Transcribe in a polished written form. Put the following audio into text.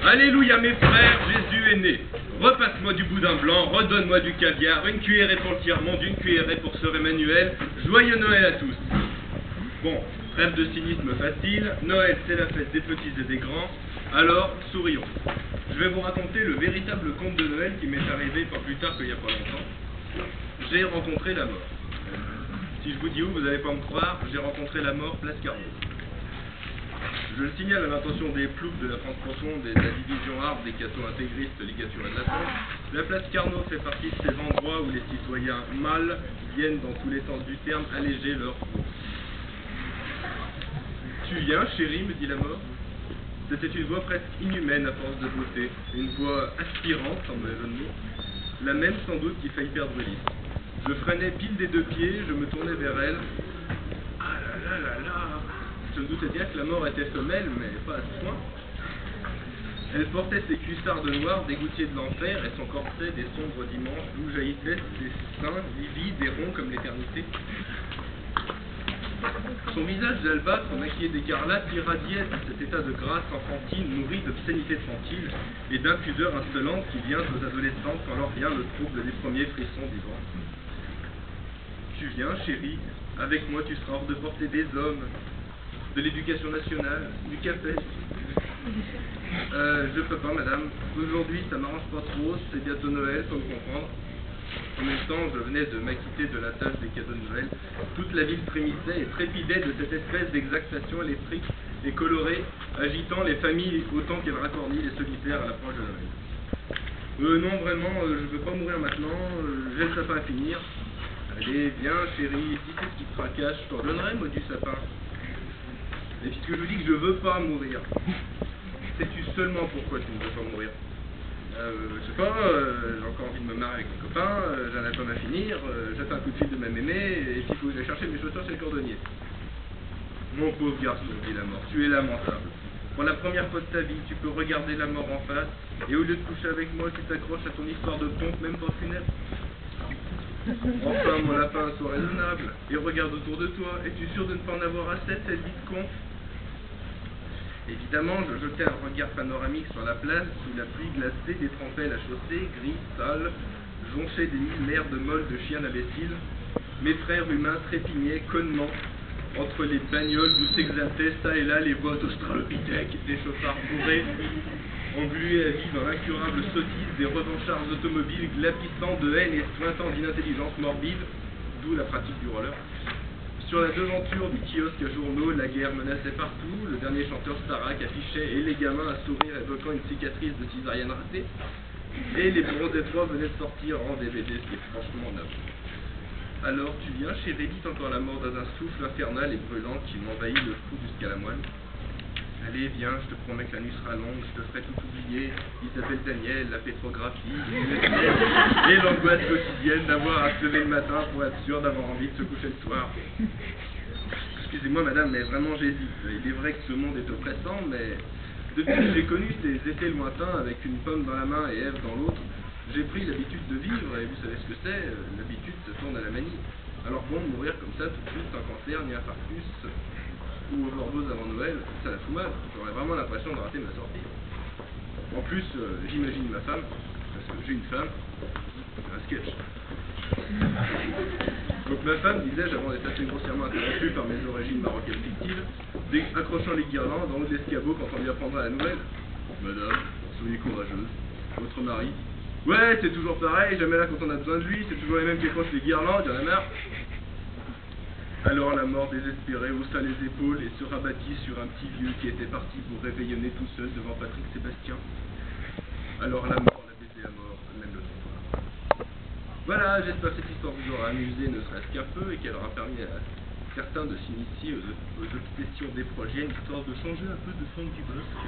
Alléluia mes frères, Jésus est né. Repasse-moi du boudin blanc, redonne-moi du caviar, une cuillerée pour le tiers-monde, une cuillerée pour sœur Emmanuel. Joyeux Noël à tous. Bon, trêve de cynisme facile, Noël c'est la fête des petits et des grands, alors sourions. Je vais vous raconter le véritable conte de Noël qui m'est arrivé pas plus tard qu'il n'y a pas longtemps. J'ai rencontré la mort. Si je vous dis où, vous n'allez pas me croire, j'ai rencontré la mort place Carnot. Je le signale à l'intention des ploucs de la France profonde et de la division arbre des cathos intégristes ligaturés de la France. La place Carnot fait partie de ces endroits où les citoyens mâles viennent dans tous les sens du terme alléger leur peau. Tu viens, chérie, me dit la mort. C'était une voix presque inhumaine à force de beauté, une voix aspirante, sans mauvais jeu de mots, la même sans doute qui faillit perdre Ulysse. Je freinais pile des deux pieds, je me tournais vers elle. Ah là là là là! Je me doutais bien que la mort était femelle, mais pas à ce point. Elle portait ses cuissards de noir, des gouttiers de l'enfer, et son corset des sombres dimanches, d'où jaillissaient ses seins livides et ronds comme l'éternité. Son visage d'albâtre, maquillé d'écarlate, irradiait de cet état de grâce enfantine, nourri d'obscénité tranquille, et d'impudeur insolente qui vient aux adolescentes quand leur vient le trouble des premiers frissons du vent. Tu viens, chérie, avec moi tu seras hors de portée des hommes, de l'éducation nationale, du café. Je peux pas, madame. Aujourd'hui, ça m'arrange pas trop, c'est bientôt Noël, faut me comprendre. En même temps, je venais de m'acquitter de la tâche des cadeaux de Noël. Toute la ville frémissait et trépidait de cette espèce d'exactation électrique et colorée, agitant les familles autant qu'elle racornit les solitaires à l'approche de Noël. Non, vraiment, je veux pas mourir maintenant, j'ai le sapin à finir. Allez, viens, chérie, si c'est ce qui te tracasse, je t'en donnerai, moi, du sapin. Et puisque je vous dis que je veux pas mourir, sais-tu seulement pourquoi tu ne veux pas mourir? Je sais pas, j'ai encore envie de me marier avec mon copain, j'ai un album à finir, j'attends un coup de fil de ma mémé, et s'il faut que j'aille chercher mes chaussures chez le cordonnier. Mon pauvre garçon, dit la mort, tu es lamentable. Pour la première fois de ta vie, tu peux regarder la mort en face, et au lieu de coucher avec moi, tu t'accroches à ton histoire de pompe, même pas funèbre. Enfin, mon lapin, sois raisonnable, et regarde autour de toi, es-tu sûr de ne pas en avoir assez de cette vie de con? Évidemment, je jetai un regard panoramique sur la place, où la pluie glacée détrempait la chaussée, grise, sale, jonchée des mille mers de molles de chiens d'imbéciles. Mes frères humains trépignaient connement entre les bagnoles d'où s'exaltaient ça et là les voix d'australopithèques, des chauffards bourrés, englués à vie dans l'incurable sottise des revanchards automobiles glapissant de haine et suintant d'inintelligence morbide, d'où la pratique du roller. Sur la devanture du kiosque à journaux, la guerre menaçait partout, le dernier chanteur Starak affichait et les gamins à sourire évoquant une cicatrice de césarienne ratée, et les bronzes étroits venaient de sortir en DVD, ce qui est franchement neuf. Alors tu viens, chérie, dit encore la mort dans un souffle infernal et brûlant qui m'envahit le cou jusqu'à la moelle. Allez, viens, je te promets que la nuit sera longue, je te ferai tout oublier, Isabelle Daniel, la pétrographie, et l'angoisse quotidienne d'avoir à se lever le matin pour être sûr d'avoir envie de se coucher le soir. Excusez-moi madame, mais vraiment j'hésite. Il est vrai que ce monde est oppressant, mais depuis que j'ai connu ces étés lointains avec une pomme dans la main et Ève dans l'autre, j'ai pris l'habitude de vivre, et vous savez ce que c'est, l'habitude se tourne à la manie. Alors bon, mourir comme ça tout de suite sans cancer ni infarctus ou overdose avant Noël, ça la fout mal, j'aurais vraiment l'impression de rater ma sortie. En plus, j'imagine ma femme, parce que j'ai une femme, c'est un sketch. Donc ma femme, disais-je, avant d'être assez grossièrement interrompue par mes origines marocaines fictives, accrochant les guirlandes en haut de l'escabeau quand on lui apprendra la nouvelle. Madame, soyez courageuse, votre mari. Ouais, c'est toujours pareil, jamais là quand on a besoin de lui, c'est toujours les mêmes qui accrochent les guirlandes, y'en a marre. Alors la mort désespérée haussa les épaules et se rabattit sur un petit vieux qui était parti pour réveillonner tout seul devant Patrick Sébastien. Alors la mort l'a baisé à mort, même le soir. Voilà, j'espère que cette histoire vous aura amusé, ne serait-ce qu'un peu, et qu'elle aura permis à certains de s'initier aux obsessions des projets, histoire de changer un peu de fond du bosque.